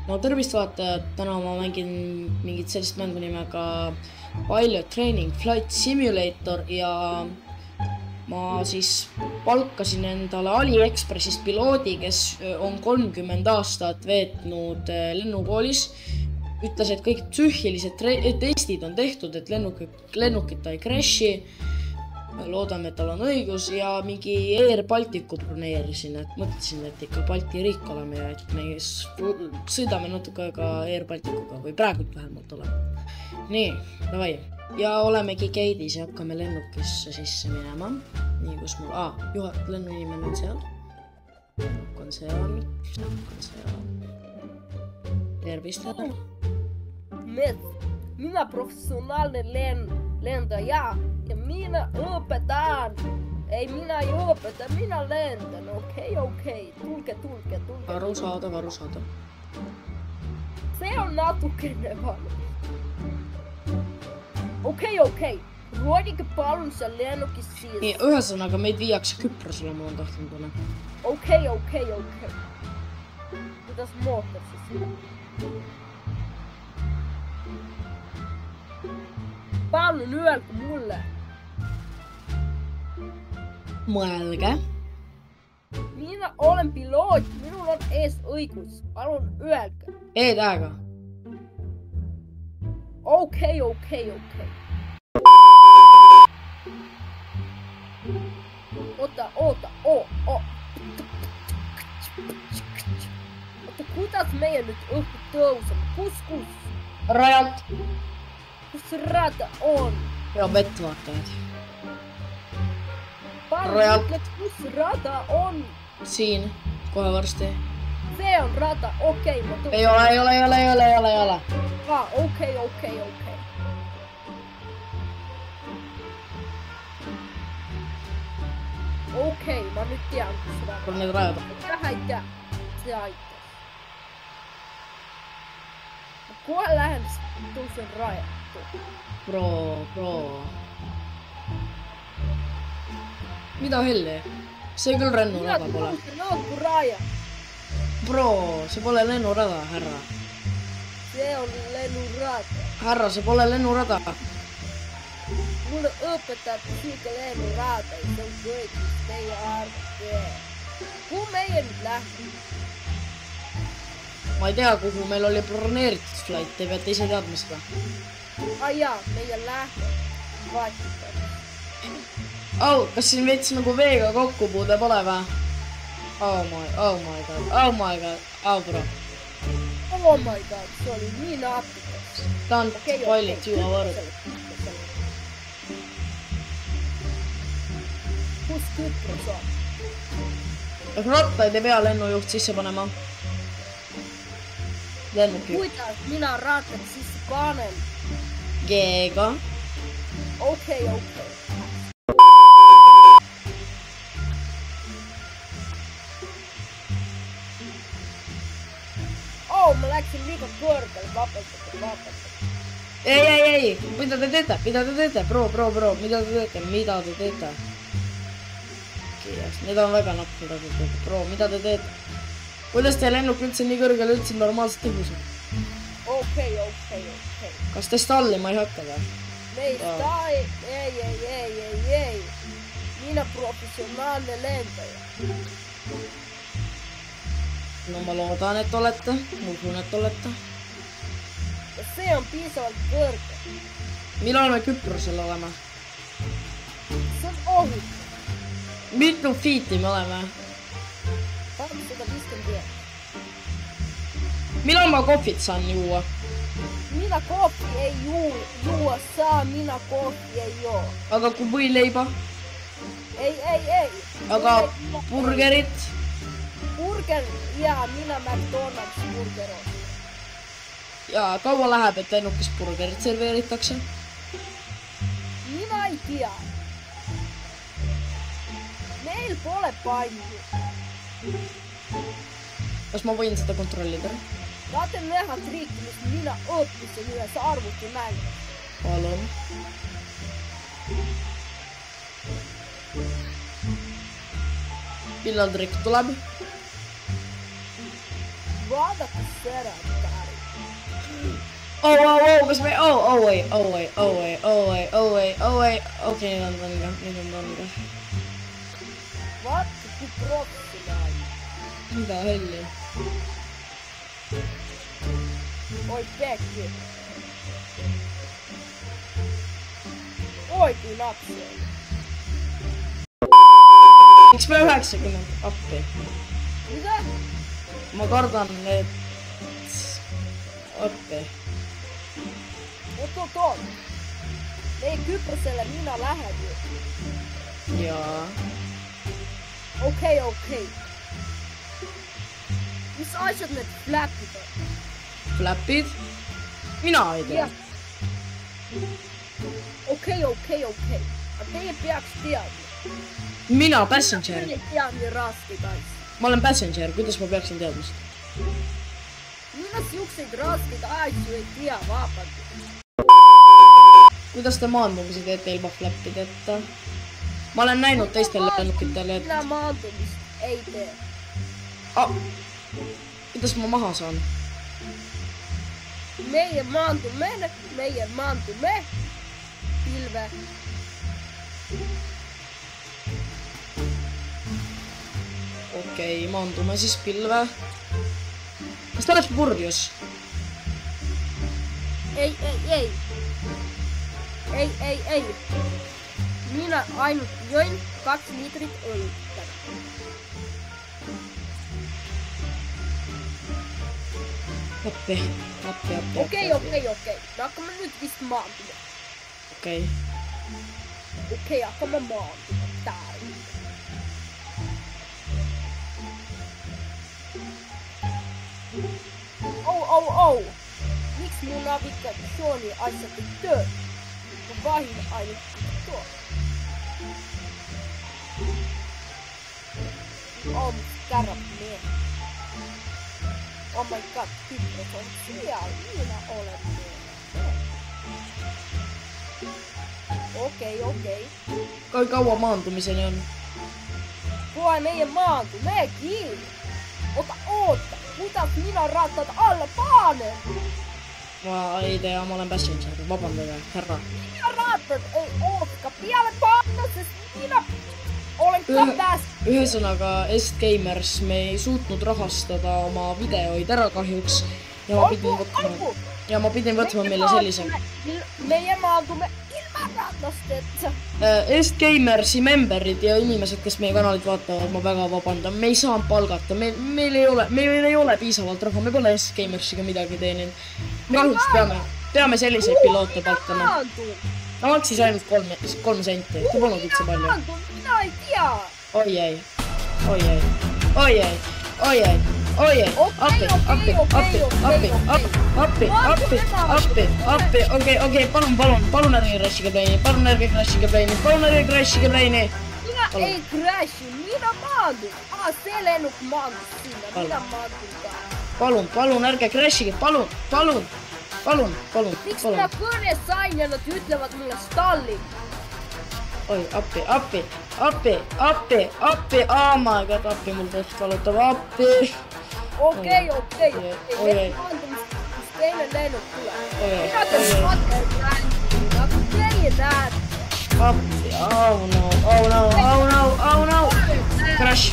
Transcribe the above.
no tervist vaatajad, täna ma mängin mingit sellist mängu nimega Pilot Training Flight Simulator ja ma siis palkasin endale AliExpressist piloodi, kes on 30 aastat veetnud lennukoolis. Ütles, et kõik psüühilised testid on tehtud, et lennukit ta ei crash'i. Loodame, et tal on õigus ja mingi Air Balticu broneerisin, et mõtlesin, et ikka Balti riik oleme ja et me sõidame natuke ka Air Balticuga või praegult vähemalt oleme. Nii, davai. Ja olemegi gate'is ja hakkame lennukisse sisse minema. Nii, kus mul... lennuinimene on seal. Lennuk on seal. Tervist. Minä professionaalinen lentäjä ja minä õpetan. Ei minä ei õpeta, minä lentän. Okei. Tulke. Aru saada. Se on natukene vaan. Okei. Ruodinko paljon sä lennukis siis? Niin, ühesõnaga meid viiakse Küprosele, mul on tahtnud tunne. Okei. Kuidas mootor siis? Palun öelkö mulle? Mõelge. Minä olen piloot, minulla on ees õigus. Palun öelkö? E-tähega. Okei. Oota. Oota, kuidas meidän nyt õhku tõusemme? Kus? Rajalt. Kus rata on? Ja vett vaatajad. Palun ütle, kus rata on? Siin, kohe varsti. See on rata, okei. Ei ole. Okei. Okei, mä nyt tiedän, kus rata. On need rajata. Tähän se aittaa. Mä kohe lähden tuossen rajaan. Bro. Mida helle? See küll lennurada pole. Minä raja. Bro, see pole lennurada, härra. See on lennurada. Härra, see pole lennurada. Mulle õpetab siika lennurada ja se on kõik, mis teie arvate. Kuhu meie nüüd lähme? Ma ei tea, kuhu meil oli broneeritud flight, te peate ise teadma seda. Jaa, meie lähme Vatikani. Kas siin veits nagu veega kokkupuude pole või? Oh my god, bro. Oh my god, see oli nii napikas. Don't spoilit jumavarud. Kus Küpros on? Kas rattaid ei pea lennujuht sisse panema? Lennuki. Kuidas minä rattad sisse panen? G-ga. Okei. Mä läksin liiga kõrgel, vabandage. Ei, mida te teete? Bro, mida te teete? Need on väga nappi, bro, mida te teete? Kuidas teie lennuk üldse nii kõrgel üldse normaalselt tõhus on? Okei. Kas te stallima ei hakka või? Ei. Minä professionaalne lentäjä. No ma loodan, et olete. Ma usun, et olete. Ja see on piisavalt kõrge. Millal me Küprosel oleme? See on ohut. Mitu fiiti me oleme? 255. Millal ma kohvit saan juua? Minä kohvi ei juua saa, minä kohvi ei joo. Aga kui võileiba? Ei. Aga burgerit? Burger ja minä McDonald's burger on. Ja kaua läheb, et lennukis burgerit serveeritakse? Minä ei tea. Meil pole palju. Kas ma võin seda kontrollida? Tahate näha triiki, mis minä õppisin ühes arvutimängus. Palun. Millal trikk tuleb? Vaadake serä. Kas me... Okei, nyt on tonnika. What? Kun proffinaali. Mitä helliä? Oi Pekki. Oi kui napsee. Miks mä 90 appi? Mitä? Mä kartan, et... Appi. Otot. Ei Kyproselle minä lähdin. Jaa. Okei. Missä asiat ne flappit on? Flappit? Minä ei tee. Okei. Teidän pitäks tietää. Minä oon passenger. Minä tiedän niin raskitais. Mä olen passenger, kuidas mä peaksin teadma sitä? Minä siukseid raskita asju ei tiedä vaapati. Kuidas te maandumisi teette ilman flappidetta? Mä olen näinud teistel lennukitel, et... Minä maantumista ei tee. Kuidas mä maha saan? Meidän maantume. Pilve. Okei, maantume siis pilve. Kas ta oleks purjus? Ei. Minä ainut join 2 litrit olutta. Appi. Okei. Jatkamme nyt vist maantume. Okei. Jatkamme maantume. Täällä. Oh. Miks mun navigationi asetti työ? Mä vahin ainut tuo. Oh, kärrät mie. Oh my god, Kypros on siellä. Minä olen mie. Okei. Kai kauan maantumiseni on? Voi meidän maantu, me kiinni. Oota. Mitä minä rattat alle paanen? Mä ei tee, mä olen passenger. Vapantakaa, herra. Minä rattat ei ootka. Piale paanen, siis minä olen kapääs. Ühesõnaga, Est-Gamers, me ei suutnud rahastada oma videoid ära kahjuks. Ja ma pidin võtma meile sellise... Meie maandume ilman ratasteta. Est-Gamersi memberid ja inimesed, kes meie kanalit vaatavad, ma väga vabandan. Me ei saa palgata, meil ei ole piisavalt raha, me pole Est-Gamersiga midagi teeninud. Kahjuks peame selliseid piloote palkama. Ta maksis ainult 3 senti, see polnud üldse palju. Mina ei tea. Oi ei. Appi. Okei, palun ärge crashige plane'i. Minä ei crashi, minä maandun. Se lennuk maandus sinne, minä maandun täällä. Palun ärge crashige, palun. Miks minä kõne sain ja nad ütlevad mulle stalli? Oi, appi. Oh my god, appi, mul tõesti valutab, appi. Okei. Ei maandumista, kus teine lennuk tulee. Minä teen patterbrändiä, kun teie näette. Appi, oh no. Crash.